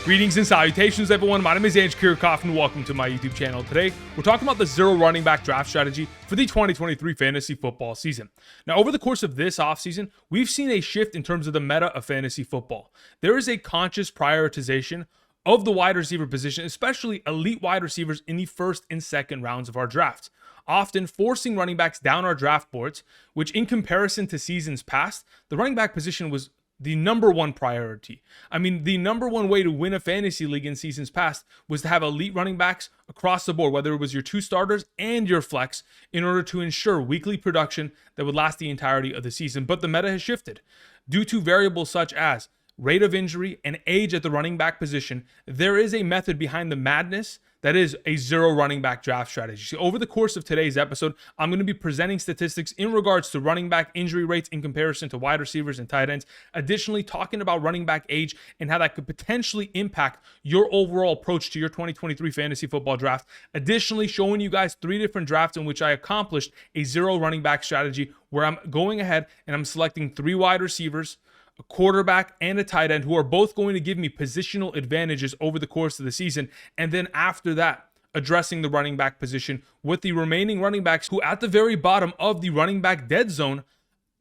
Greetings and salutations, everyone. My name is Kiorkof, and welcome to my YouTube channel. Today, we're talking about the zero running back draft strategy for the 2023 fantasy football season. Now, over the course of this offseason, we've seen a shift in terms of the meta of fantasy football. There is a conscious prioritization of the wide receiver position, especially elite wide receivers in the first and second rounds of our drafts, often forcing running backs down our draft boards, which in comparison to seasons past, the running back position was the number one priority. I mean, the number one way to win a fantasy league in seasons past was to have elite running backs across the board, whether it was your two starters and your flex, in order to ensure weekly production that would last the entirety of the season. But the meta has shifted due to variables such as rate of injury and age at the running back position. There is a method behind the madness that is a zero running back draft strategy. So over the course of today's episode, I'm going to be presenting statistics in regards to running back injury rates in comparison to wide receivers and tight ends. Additionally, talking about running back age and how that could potentially impact your overall approach to your 2023 fantasy football draft. Additionally, showing you guys 3 different drafts in which I accomplished a zero running back strategy where I'm going ahead and I'm selecting 3 wide receivers, a quarterback, and a tight end who are both going to give me positional advantages over the course of the season. And then after that, addressing the running back position with the remaining running backs who at the very bottom of the running back dead zone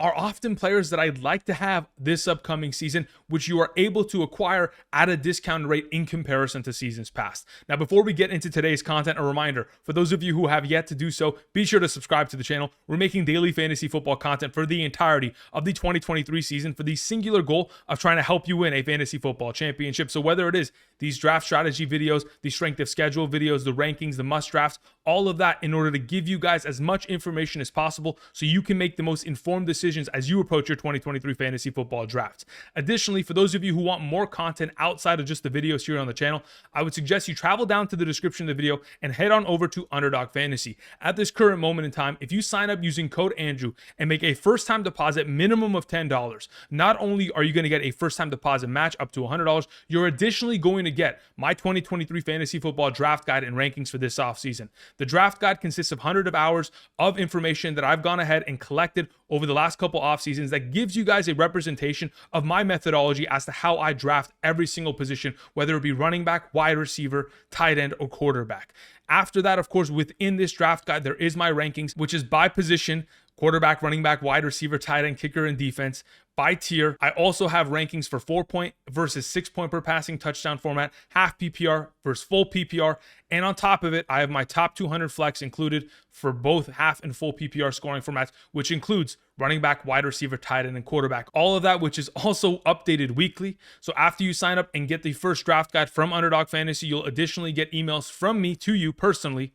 are often players that I'd like to have this upcoming season, which you are able to acquire at a discounted rate in comparison to seasons past. Now, before we get into today's content, a reminder, for those of you who have yet to do so, be sure to subscribe to the channel. We're making daily fantasy football content for the entirety of the 2023 season for the singular goal of trying to help you win a fantasy football championship. So whether it is these draft strategy videos, the strength of schedule videos, the rankings, the must drafts, all of that in order to give you guys as much information as possible so you can make the most informed decisions as you approach your 2023 fantasy football draft. Additionally, for those of you who want more content outside of just the videos here on the channel, I would suggest you travel down to the description of the video and head on over to Underdog Fantasy. At this current moment in time, if you sign up using code Andrew and make a first-time deposit minimum of $10, not only are you going to get a first-time deposit match up to $100, you're additionally going to get my 2023 fantasy football draft guide and rankings for this offseason. The draft guide consists of hundreds of hours of information that I've gone ahead and collected over the last couple off seasons that gives you guys a representation of my methodology as to how I draft every single position, whether it be running back, wide receiver, tight end, or quarterback. After that, of course, within this draft guide, there is my rankings, which is by position: quarterback, running back, wide receiver, tight end, kicker, and defense. By tier, I also have rankings for 4-point versus 6-point per passing touchdown format, half PPR versus full PPR. And on top of it, I have my top 200 flex included for both half and full PPR scoring formats, which includes running back, wide receiver, tight end, and quarterback. All of that, which is also updated weekly. So after you sign up and get the first draft guide from Underdog Fantasy, you'll additionally get emails from me to you personally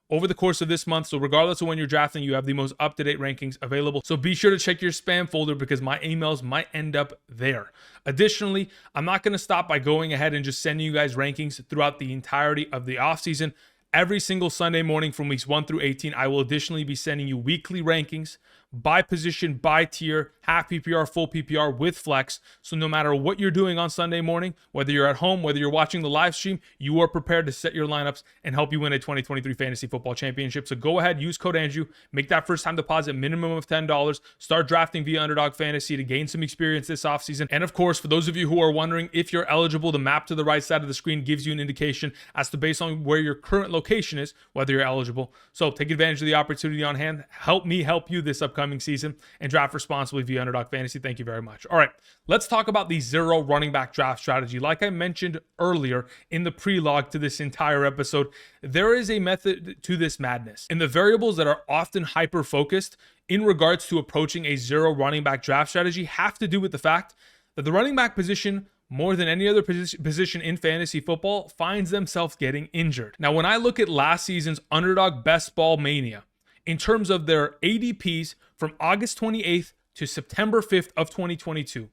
over the course of this month. So regardless of when you're drafting, you have the most up-to-date rankings available. So be sure to check your spam folder because my emails might end up there. Additionally, I'm not going to stop by going ahead and just sending you guys rankings throughout the entirety of the offseason. Every single Sunday morning from weeks 1 through 18, I will additionally be sending you weekly rankings by position, by tier, half PPR, full PPR with flex. So no matter what you're doing on Sunday morning, whether you're at home, whether you're watching the live stream, you are prepared to set your lineups and help you win a 2023 fantasy football championship. So go ahead, use code Andrew, make that first time deposit minimum of $10, start drafting via Underdog Fantasy to gain some experience this offseason. And of course, for those of you who are wondering if you're eligible, the map to the right side of the screen gives you an indication as to based on where your current location is, whether you're eligible. So take advantage of the opportunity on hand. Help me help you this upcoming season and draft responsibly via Underdog Fantasy. Thank you very much. All right, let's talk about the zero running back draft strategy. Like I mentioned earlier in the prelogue to this entire episode, there is a method to this madness. And the variables that are often hyper-focused in regards to approaching a zero running back draft strategy have to do with the fact that the running back position, more than any other position in fantasy football, finds themselves getting injured. Now, when I look at last season's Underdog Best Ball Mania, in terms of their ADPs from August 28th to September 5th of 2022,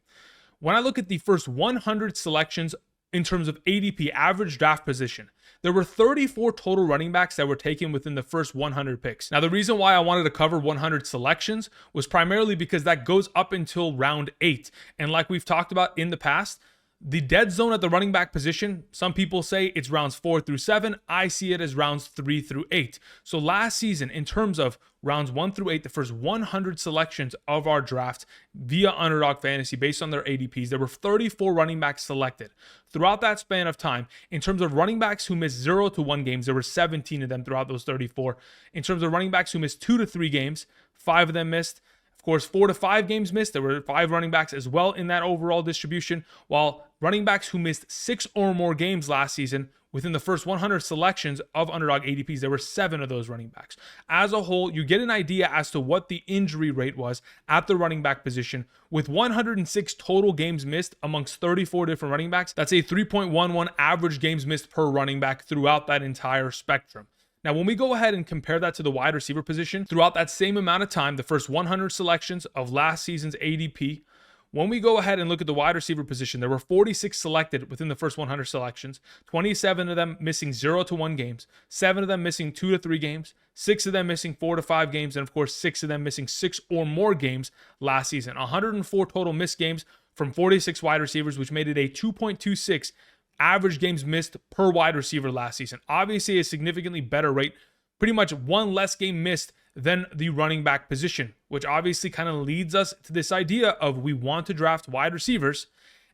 when I look at the first 100 selections in terms of ADP, average draft position, there were 34 total running backs that were taken within the first 100 picks. Now, the reason why I wanted to cover 100 selections was primarily because that goes up until round 8. And like we've talked about in the past, The dead zone at the running back position, some people say it's rounds 4 through 7. I see it as rounds 3 through 8. So last season, in terms of rounds 1 through 8, the first 100 selections of our draft via Underdog Fantasy based on their ADPs, there were 34 running backs selected. Throughout that span of time, in terms of running backs who missed 0 to 1 games, there were 17 of them throughout those 34. In terms of running backs who missed 2 to 3 games, 5 of them missed. Of course, 4 to 5 games missed. There were 5 running backs as well in that overall distribution, while running backs who missed 6 or more games last season, within the first 100 selections of Underdog ADPs, there were 7 of those running backs. As a whole, you get an idea as to what the injury rate was at the running back position. With 106 total games missed amongst 34 different running backs, that's a 3.11 average games missed per running back throughout that entire spectrum. Now, when we go ahead and compare that to the wide receiver position, throughout that same amount of time, the first 100 selections of last season's ADP, when we go ahead and look at the wide receiver position, there were 46 selected within the first 100 selections, 27 of them missing 0 to 1 games, 7 of them missing 2 to 3 games, 6 of them missing 4 to 5 games, and of course, 6 of them missing 6 or more games last season. 104 total missed games from 46 wide receivers, which made it a 2.26 average games missed per wide receiver last season. Obviously, a significantly better rate, pretty much 1 less game missed than the running back position, which obviously kind of leads us to this idea of we want to draft wide receivers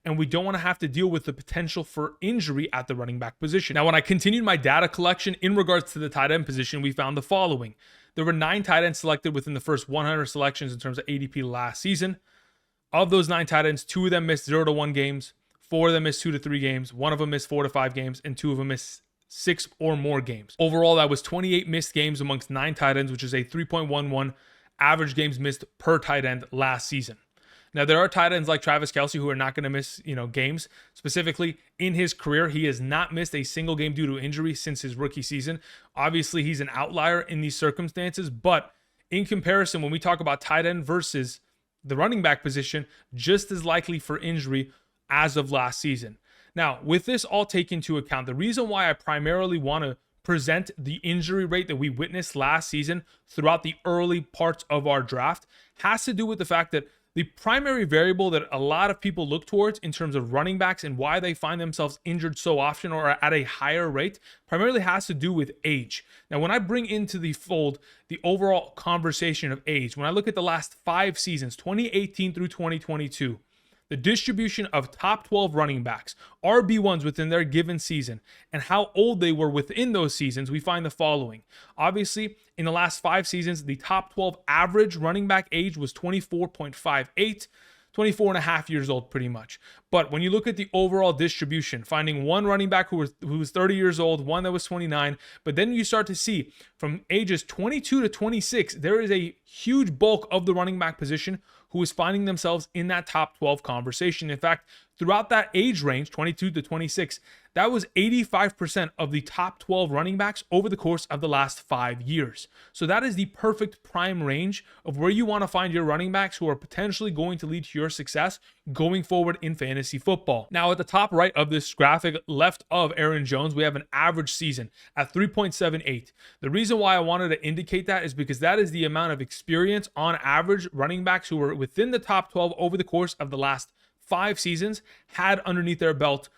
and we don't want to have to deal with the potential for injury at the running back position. Now, when I continued my data collection in regards to the tight end position, we found the following. There were 9 tight ends selected within the first 100 selections in terms of ADP last season. Of those 9 tight ends, 2 of them missed 0 to 1 games, 4 of them missed 2 to 3 games, 1 of them missed 4 to 5 games, and 2 of them missed 6 or more games. Overall, that was 28 missed games amongst 9 tight ends, which is a 3.11 average games missed per tight end last season. Now, there are tight ends like Travis Kelce who are not going to miss, games. Specifically, in his career, he has not missed a single game due to injury since his rookie season. Obviously, he's an outlier in these circumstances, but in comparison, when we talk about tight end versus the running back position, just as likely for injury as of last season. Now, with this all taken into account, the reason why I primarily want to present the injury rate that we witnessed last season throughout the early parts of our draft has to do with the fact that the primary variable that a lot of people look towards in terms of running backs and why they find themselves injured so often or at a higher rate primarily has to do with age. Now, when I bring into the fold the overall conversation of age, when I look at the last 5 seasons, 2018 through 2022, the distribution of top 12 running backs, RB1s within their given season, and how old they were within those seasons, we find the following. Obviously, in the last 5 seasons, the top 12 average running back age was 24.58, 24 and a half years old pretty much. But when you look at the overall distribution, finding one running back who was 30 years old, one that was 29, but then you start to see from ages 22 to 26, there is a huge bulk of the running back position who is finding themselves in that top 12 conversation. In fact, throughout that age range, 22 to 26, that was 85% of the top 12 running backs over the course of the last 5 years. So that is the perfect prime range of where you want to find your running backs who are potentially going to lead to your success going forward in fantasy football. Now, at the top right of this graphic, left of Aaron Jones, we have an average season at 3.78. The reason why I wanted to indicate that is because that is the amount of experience on average running backs who were within the top 12 over the course of the last 5 seasons had underneath their belt,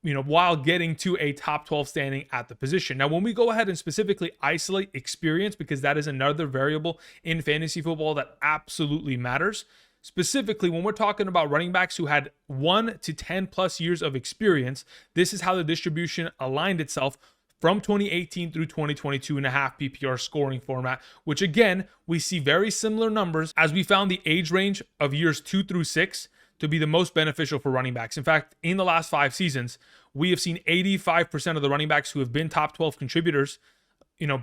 while getting to a top 12 standing at the position. Now, when we go ahead and specifically isolate experience, because that is another variable in fantasy football that absolutely matters, specifically when we're talking about running backs who had 1 to 10 plus years of experience, this is how the distribution aligned itself from 2018 through 2022 in a half PPR scoring format, which again, we see very similar numbers as we found the age range of years 2 through 6 to be the most beneficial for running backs. In fact, in the last 5 seasons, we have seen 85% of the running backs who have been top 12 contributors,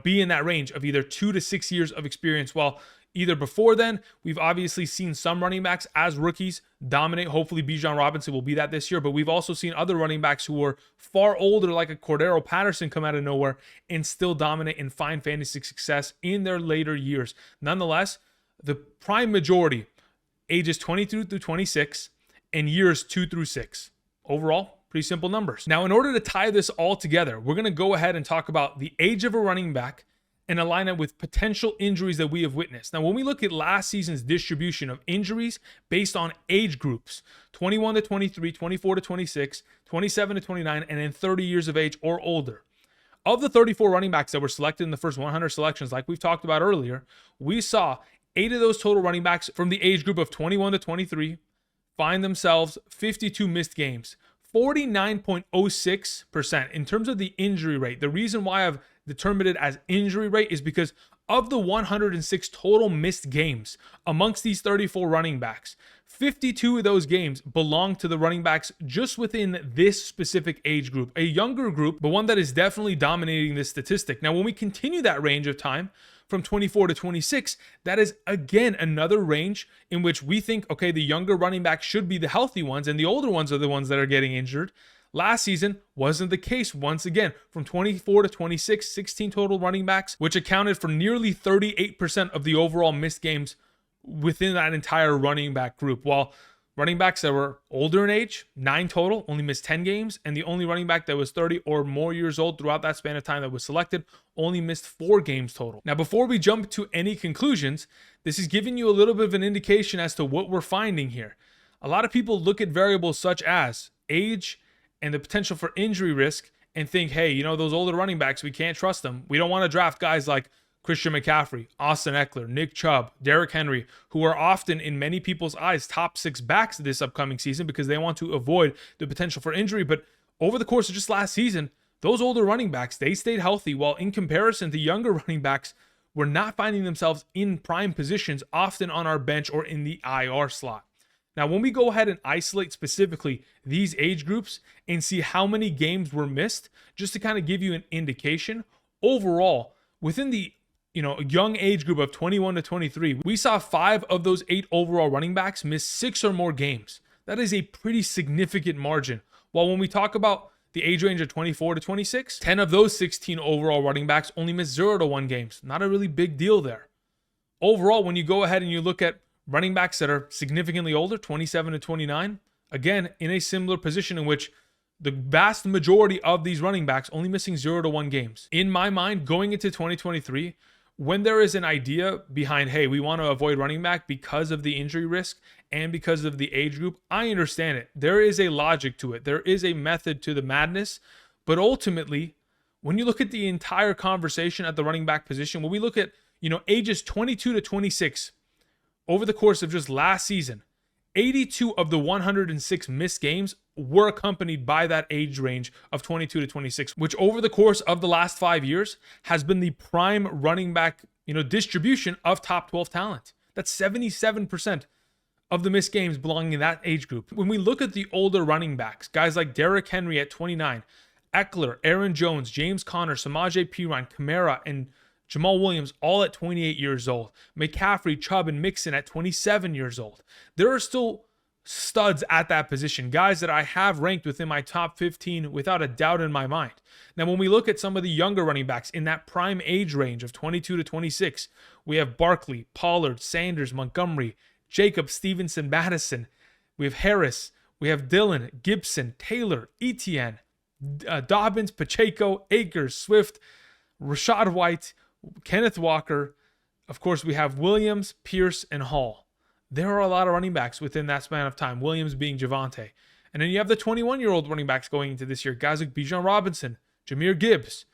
be in that range of either 2 to 6 years of experience. While either before then, we've obviously seen some running backs as rookies dominate. Hopefully, Bijan Robinson will be that this year, but we've also seen other running backs who were far older, like a Cordero Patterson, come out of nowhere and still dominate and find fantasy success in their later years. Nonetheless, the prime majority, ages 22 through 26 and years 2 through 6. Overall, pretty simple numbers. Now, in order to tie this all together, we're going to go ahead and talk about the age of a running back and align it with potential injuries that we have witnessed. Now, when we look at last season's distribution of injuries based on age groups, 21 to 23, 24 to 26, 27 to 29, and then 30 years of age or older. Of the 34 running backs that were selected in the first 100 selections, like we've talked about earlier, we saw 8 of those total running backs from the age group of 21 to 23 find themselves 52 missed games. 49.06% in terms of the injury rate. The reason why I've determined it as injury rate is because of the 106 total missed games amongst these 34 running backs, 52 of those games belong to the running backs just within this specific age group, a younger group, but one that is definitely dominating this statistic. Now, when we continue that range of time from 24 to 26, that is again another range in which we think, okay, the younger running backs should be the healthy ones and the older ones are the ones that are getting injured. Last season wasn't the case. Once again, from 24 to 26, 16 total running backs, which accounted for nearly 38% of the overall missed games within that entire running back group. While running backs that were older in age, 9 total, only missed 10 games. And the only running back that was 30 or more years old throughout that span of time that was selected only missed 4 games total. Now, before we jump to any conclusions, this is giving you a little bit of an indication as to what we're finding here. A lot of people look at variables such as age and the potential for injury risk and think, hey, you know, those older running backs, we can't trust them. We don't want to draft guys like Christian McCaffrey, Austin Eckler, Nick Chubb, Derrick Henry, who are often in many people's eyes top 6 backs this upcoming season because they want to avoid the potential for injury. But over the course of just last season, those older running backs, they stayed healthy, while in comparison to younger running backs, were not finding themselves in prime positions, often on our bench or in the IR slot. Now, when we go ahead and isolate specifically these age groups and see how many games were missed, just to kind of give you an indication, overall, within the young age group of 21 to 23, we saw 5 of those 8 overall running backs miss 6 or more games. That is a pretty significant margin. While when we talk about the age range of 24 to 26, 10 of those 16 overall running backs only missed 0 to 1 games. Not a really big deal there. Overall, when you go ahead and you look at running backs that are significantly older, 27 to 29, again, in a similar position in which the vast majority of these running backs only missing 0 to 1 games. In my mind, going into 2023, when there is an idea behind, hey, we want to avoid running back because of the injury risk and because of the age group, I understand it. There is a logic to it. There is a method to the madness. But ultimately, when you look at the entire conversation at the running back position, when we look at, ages 22 to 26, over the course of just last season, 82 of the 106 missed games were accompanied by that age range of 22 to 26, which over the course of the last 5 years has been the prime running back, distribution of top 12 talent. That's 77% of the missed games belonging in that age group. When we look at the older running backs, guys like Derrick Henry at 29, Eckler, Aaron Jones, James Conner, Samaje Perine, Kamara, and Jamal Williams, all at 28 years old. McCaffrey, Chubb, and Mixon at 27 years old. There are still studs at that position, guys that I have ranked within my top 15 without a doubt in my mind. Now, when we look at some of the younger running backs in that prime age range of 22 to 26, we have Barkley, Pollard, Sanders, Montgomery, Jacobs, Stevenson, Madison. We have Harris. We have Dillon, Gibson, Taylor, Etienne, Dobbins, Pacheco, Akers, Swift, Rashad White, Kenneth Walker. Of course, we have Williams, Pierce, and Hall. There are a lot of running backs within that span of time, Williams being Javonte. And then you have the 21-year-old running backs going into this year, guys like Bijan Robinson, Jahmyr Gibbs.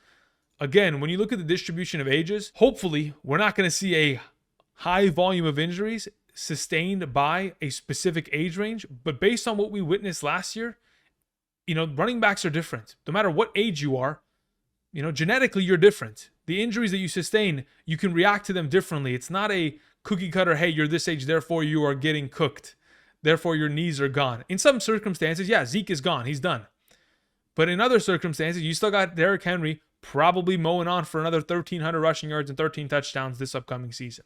Again, when you look at the distribution of ages, hopefully we're not going to see a high volume of injuries sustained by a specific age range. But based on what we witnessed last year, running backs are different. No matter what age you are, genetically you're different. The injuries that you sustain, you can react to them differently. It's not a cookie cutter, hey, you're this age, therefore you are getting cooked. Therefore your knees are gone. In some circumstances, yeah, Zeke is gone. He's done. But in other circumstances, you still got Derrick Henry probably mowing on for another 1,300 rushing yards and 13 touchdowns this upcoming season.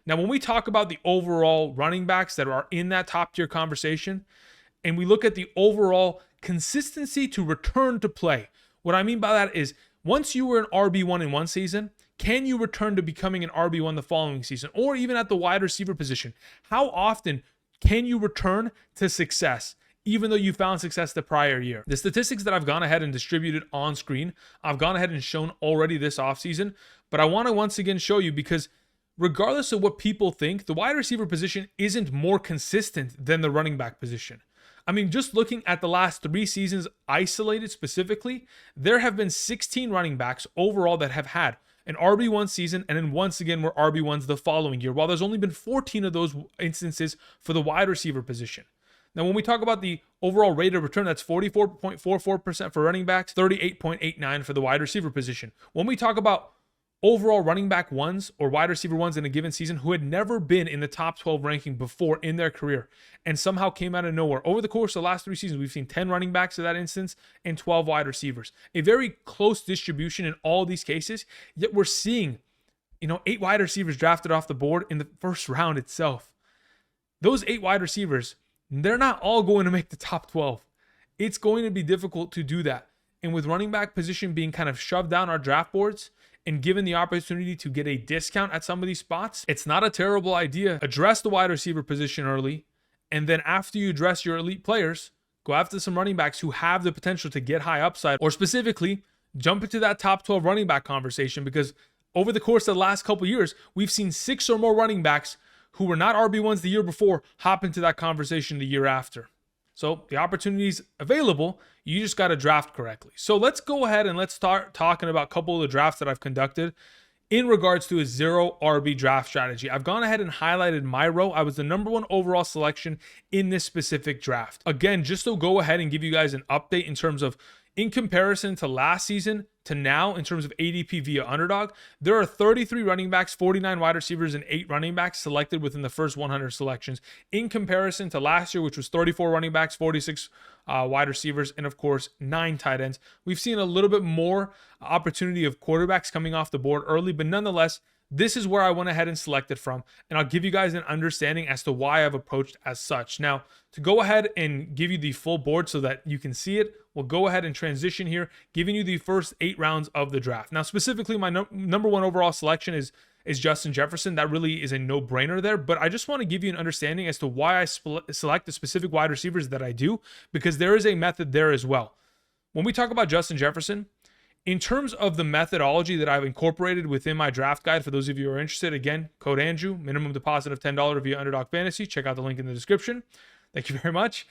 Now, when we talk about the overall running backs that are in that top tier conversation, and we look at the overall consistency to return to play, what I mean by that is, once you were an RB1 in one season, can you return to becoming an RB1 the following season? Or even at the wide receiver position, how often can you return to success, even though you found success the prior year? The statistics that I've gone ahead and distributed on screen, I've gone ahead and shown already this offseason, But I want to once again show you, because regardless of what people think, the wide receiver position isn't more consistent than the running back position. I mean, just looking at the last 3 seasons isolated specifically, there have been 16 running backs overall that have had an RB1 season, and then once again were RB1s the following year, while there's only been 14 of those instances for the wide receiver position. Now, when we talk about the overall rate of return, that's 44.44% for running backs, 38.89% for the wide receiver position. When we talk about overall running back ones or wide receiver ones in a given season who had never been in the top 12 ranking before in their career and somehow came out of nowhere, over the course of the last 3 seasons, we've seen 10 running backs in that instance and 12 wide receivers. A very close distribution in all these cases, yet we're seeing, 8 wide receivers drafted off the board in the first round itself. Those 8 wide receivers, they're not all going to make the top 12. It's going to be difficult to do that. And with running back position being kind of shoved down our draft boards, and given the opportunity to get a discount at some of these spots, it's not a terrible idea. Address the wide receiver position early, and then after you address your elite players, go after some running backs who have the potential to get high upside, or specifically jump into that top 12 running back conversation, because over the course of the last couple of years, we've seen 6 or more running backs who were not RB1s the year before hop into that conversation the year after. So the opportunity's available. You just got to draft correctly. So let's go ahead and let's start talking about a couple of the drafts that I've conducted in regards to a 0 RB draft strategy. I've gone ahead and highlighted my row. I was the number 1 overall selection in this specific draft. Again, just to go ahead and give you guys an update in terms of, in comparison to last season to now, in terms of ADP via Underdog, there are 33 running backs, 49 wide receivers, and 8 running backs selected within the first 100 selections, in comparison to last year, which was 34 running backs, 46 wide receivers, and of course 9 tight ends. We've seen a little bit more opportunity of quarterbacks coming off the board early, but nonetheless, this is where I went ahead and selected from, and I'll give you guys an understanding as to why I've approached as such. Now, to go ahead and give you the full board so that you can see it, we'll go ahead and transition here, giving you the first 8 rounds of the draft. Now, specifically, my number 1 overall selection is Justin Jefferson. That really is a no-brainer there, but I just want to give you an understanding as to why I select the specific wide receivers that I do, because there is a method there as well. When we talk about Justin Jefferson, in terms of the methodology that I've incorporated within my draft guide, for those of you who are interested, again, code Andrew, minimum deposit of $10 via Underdog Fantasy. Check out the link in the description. Thank you very much.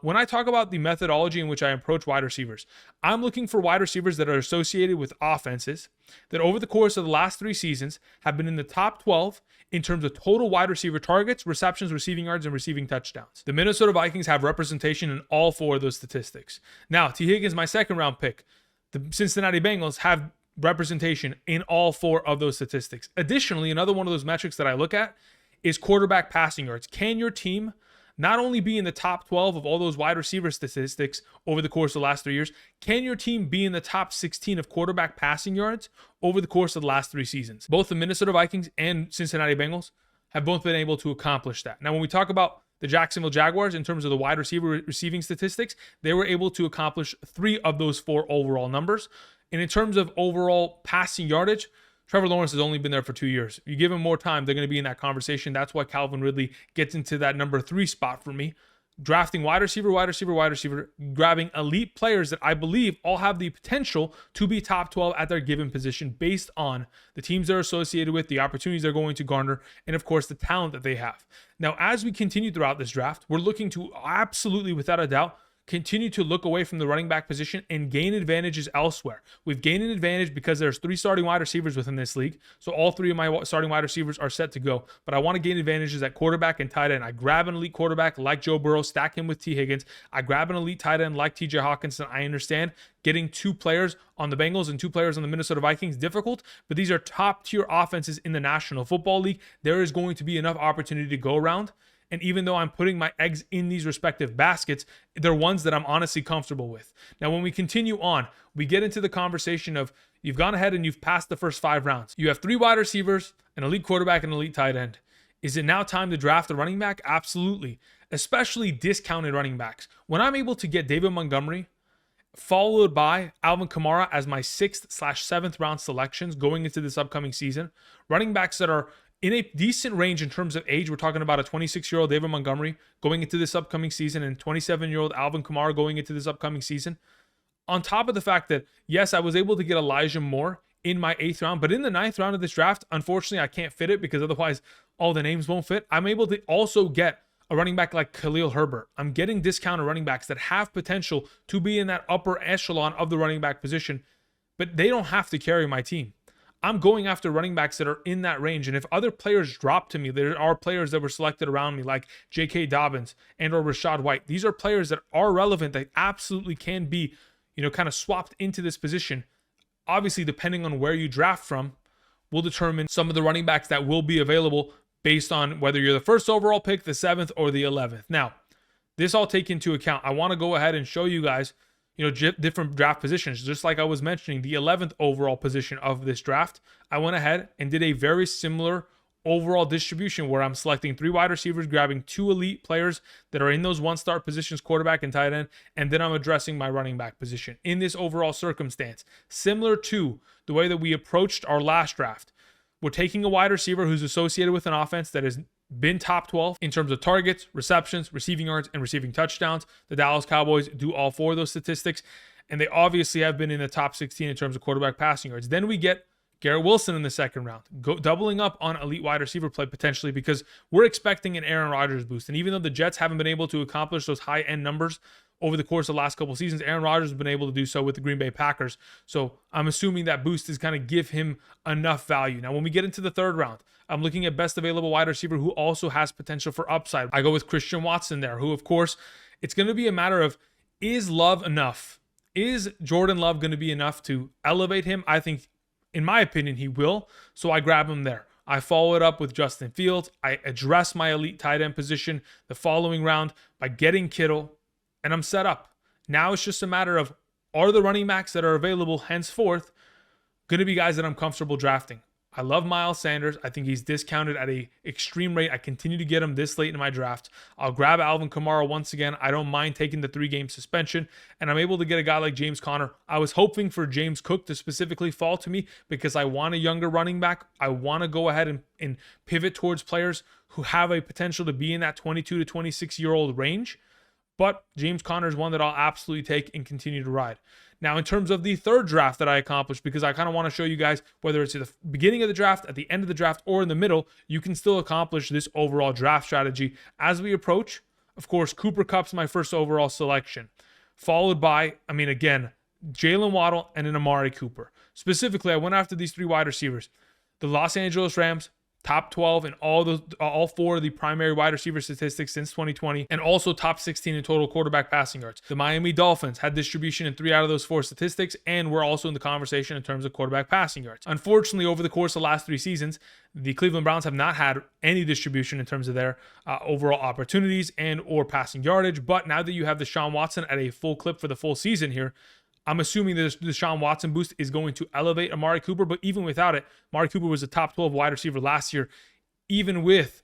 When I talk about the methodology in which I approach wide receivers, I'm looking for wide receivers that are associated with offenses that over the course of the last 3 seasons have been in the top 12 in terms of total wide receiver targets, receptions, receiving yards, and receiving touchdowns. The Minnesota Vikings have representation in all 4 of those statistics. Now, T. Higgins, my second round pick. The Cincinnati Bengals have representation in all 4 of those statistics. Additionally, another one of those metrics that I look at is quarterback passing yards. Can your team not only be in the top 12 of all those wide receiver statistics over the course of the last 3 years, can your team be in the top 16 of quarterback passing yards over the course of the last 3 seasons? Both the Minnesota Vikings and Cincinnati Bengals have both been able to accomplish that. Now, when we talk about the Jacksonville Jaguars, in terms of the wide receiver receiving statistics, they were able to accomplish 3 of those 4 overall numbers. And in terms of overall passing yardage, Trevor Lawrence has only been there for 2 years. You give him more time, they're going to be in that conversation. That's why Calvin Ridley gets into that number 3 spot for me. Drafting wide receiver, grabbing elite players that I believe all have the potential to be top 12 at their given position based on the teams they're associated with, the opportunities they're going to garner, and of course, the talent that they have. Now, as we continue throughout this draft, we're looking to absolutely, without a doubt, continue to look away from the running back position and gain advantages elsewhere. We've gained an advantage because there's 3 starting wide receivers within this league. So all 3 of my starting wide receivers are set to go. But I want to gain advantages at quarterback and tight end. I grab an elite quarterback like Joe Burrow, stack him with T. Higgins. I grab an elite tight end like TJ Hawkinson. I understand getting 2 players on the Bengals and 2 players on the Minnesota Vikings difficult, but these are top tier offenses in the National Football League. There is going to be enough opportunity to go around. And even though I'm putting my eggs in these respective baskets, they're ones that I'm honestly comfortable with. Now, when we continue on, we get into the conversation of you've gone ahead and you've passed the first 5 rounds. You have 3 wide receivers, an elite quarterback, and an elite tight end. Is it now time to draft a running back? Absolutely, especially discounted running backs. When I'm able to get David Montgomery, followed by Alvin Kamara as my 6th/7th round selections going into this upcoming season, running backs that are in a decent range in terms of age. We're talking about a 26-year-old David Montgomery going into this upcoming season and 27-year-old Alvin Kamara going into this upcoming season. On top of the fact that, yes, I was able to get Elijah Moore in my 8th round. But in the 9th round of this draft, unfortunately, I can't fit it because otherwise all the names won't fit. I'm able to also get a running back like Khalil Herbert. I'm getting discounted running backs that have potential to be in that upper echelon of the running back position, but they don't have to carry my team. I'm going after running backs that are in that range. And if other players drop to me, there are players that were selected around me like J.K. Dobbins and or Rachaad White. These are players that are relevant, that absolutely can be, kind of swapped into this position. Obviously, depending on where you draft from, will determine some of the running backs that will be available based on whether you're the first overall pick, the 7th, or the 11th. Now, this all take into account. I want to go ahead and show you guys, different draft positions. Just like I was mentioning, the 11th overall position of this draft, I went ahead and did a very similar overall distribution where I'm selecting 3 wide receivers, grabbing 2 elite players that are in those 1-star positions, quarterback and tight end, and then I'm addressing my running back position in this overall circumstance. Similar to the way that we approached our last draft. We're taking a wide receiver who's associated with an offense that has been top 12 in terms of targets, receptions, receiving yards, and receiving touchdowns. The Dallas Cowboys do all 4 of those statistics, and they obviously have been in the top 16 in terms of quarterback passing yards. Then we get Garrett Wilson in the 2nd round, doubling up on elite wide receiver play potentially because we're expecting an Aaron Rodgers boost. And even though the Jets haven't been able to accomplish those high-end numbers over the course of the last couple of seasons, Aaron Rodgers has been able to do so with the Green Bay Packers. So I'm assuming that boost is going to give him enough value. Now, when we get into the 3rd round, I'm looking at best available wide receiver who also has potential for upside. I go with Christian Watson there, who, of course, it's going to be a matter of, is Love enough? Is Jordan Love going to be enough to elevate him? I think, in my opinion, he will. So I grab him there. I follow it up with Justin Fields. I address my elite tight end position the following round by getting Kittle, and I'm set up. Now it's just a matter of, are the running backs that are available henceforth going to be guys that I'm comfortable drafting? I love Miles Sanders. I think he's discounted at an extreme rate. I continue to get him this late in my draft. I'll grab Alvin Kamara once again. I don't mind taking the 3-game suspension, and I'm able to get a guy like James Conner. I was hoping for James Cook to specifically fall to me because I want a younger running back. I want to go ahead and pivot towards players who have a potential to be in that 22 to 26-year-old range. But James Conner is one that I'll absolutely take and continue to ride. Now, in terms of the 3rd draft that I accomplished, because I kind of want to show you guys whether it's at the beginning of the draft, at the end of the draft, or in the middle, you can still accomplish this overall draft strategy as we approach. Of course, Cooper Kupp's my first overall selection, followed by, again, Jalen Waddle and an Amari Cooper. Specifically, I went after these 3 wide receivers. The Los Angeles Rams, top 12 in all 4 of the primary wide receiver statistics since 2020, and also top 16 in total quarterback passing yards. The Miami Dolphins had distribution in 3 out of those 4 statistics, and we're also in the conversation in terms of quarterback passing yards. Unfortunately, over the course of the last 3 seasons, the Cleveland Browns have not had any distribution in terms of their overall opportunities and or passing yardage. But now that you have Deshaun Watson at a full clip for the full season here, I'm assuming that the Deshaun Watson boost is going to elevate Amari Cooper, but even without it, Amari Cooper was a top 12 wide receiver last year, even with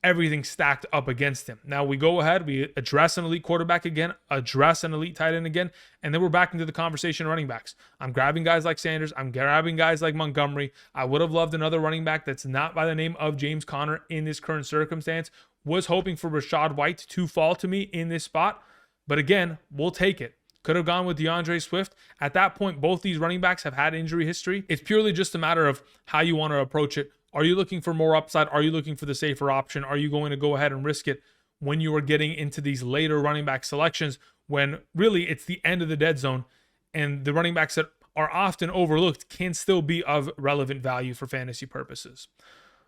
everything stacked up against him. Now we go ahead, we address an elite quarterback again, address an elite tight end again, and then we're back into the conversation of running backs. I'm grabbing guys like Sanders. I'm grabbing guys like Montgomery. I would have loved another running back that's not by the name of James Conner in this current circumstance. Was hoping for Rachaad White to fall to me in this spot, but again, we'll take it. Could have gone with DeAndre Swift. At that point, both these running backs have had injury history. It's purely just a matter of how you want to approach it. Are you looking for more upside? Are you looking for the safer option? Are you going to go ahead and risk it when you are getting into these later running back selections when really it's the end of the dead zone and the running backs that are often overlooked can still be of relevant value for fantasy purposes?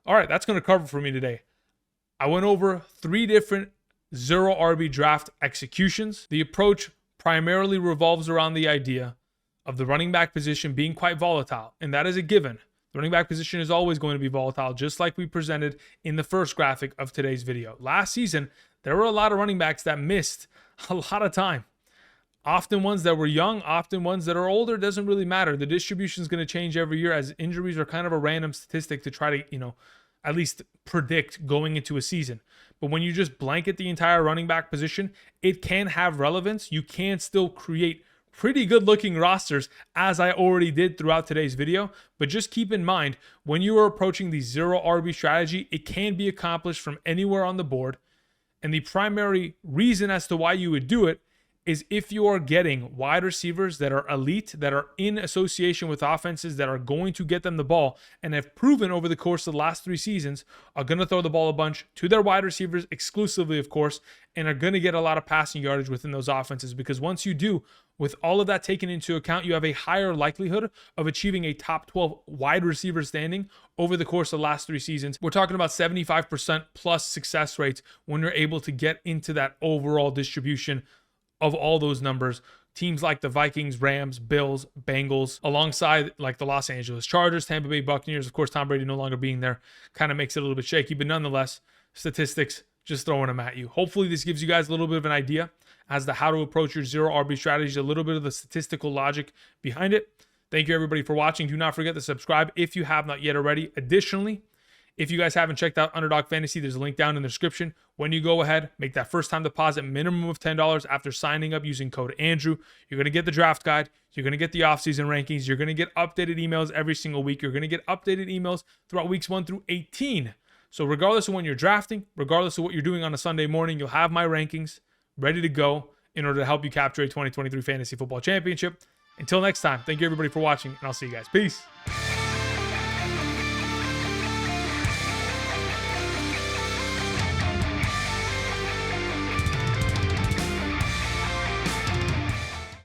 All right, that's going to cover for me today. I went over 3 different 0 RB draft executions. The approach primarily revolves around the idea of the running back position being quite volatile, and that is a given. The running back position is always going to be volatile, just like we presented in the first graphic of today's video. Last season, there were a lot of running backs that missed a lot of time. Often ones that were young, often ones that are older, doesn't really matter. The distribution is going to change every year as injuries are kind of a random statistic to try to, at least predict going into a season. But when you just blanket the entire running back position, it can have relevance. You can still create pretty good looking rosters, as I already did throughout today's video. But just keep in mind, when you are approaching the 0 RB strategy, it can be accomplished from anywhere on the board. And the primary reason as to why you would do it is if you are getting wide receivers that are elite, that are in association with offenses that are going to get them the ball and have proven over the course of the last 3 seasons are going to throw the ball a bunch to their wide receivers exclusively, of course, and are going to get a lot of passing yardage within those offenses. Because once you do, with all of that taken into account, you have a higher likelihood of achieving a top 12 wide receiver standing over the course of the last 3 seasons. We're talking about 75% plus success rates when you're able to get into that overall distribution of all those numbers. Teams like the Vikings, Rams, Bills, Bengals, alongside like the Los Angeles Chargers, Tampa Bay Buccaneers. Of course, Tom Brady no longer being there kind of makes it a little bit shaky, but nonetheless, statistics, just throwing them at you. Hopefully this gives you guys a little bit of an idea as to how to approach your zero RB strategy, a little bit of the statistical logic behind it. Thank you everybody for watching. Do not forget to subscribe if you have not yet already. Additionally, if you guys haven't checked out Underdog Fantasy, there's a link down in the description. When you go ahead, make that first time deposit minimum of $10 after signing up using code Andrew. You're going to get the draft guide. You're going to get the offseason rankings. You're going to get updated emails every single week. You're going to get updated emails throughout weeks 1 through 18. So regardless of when you're drafting, regardless of what you're doing on a Sunday morning, you'll have my rankings ready to go in order to help you capture a 2023 Fantasy Football Championship. Until next time, thank you everybody for watching, and I'll see you guys. Peace.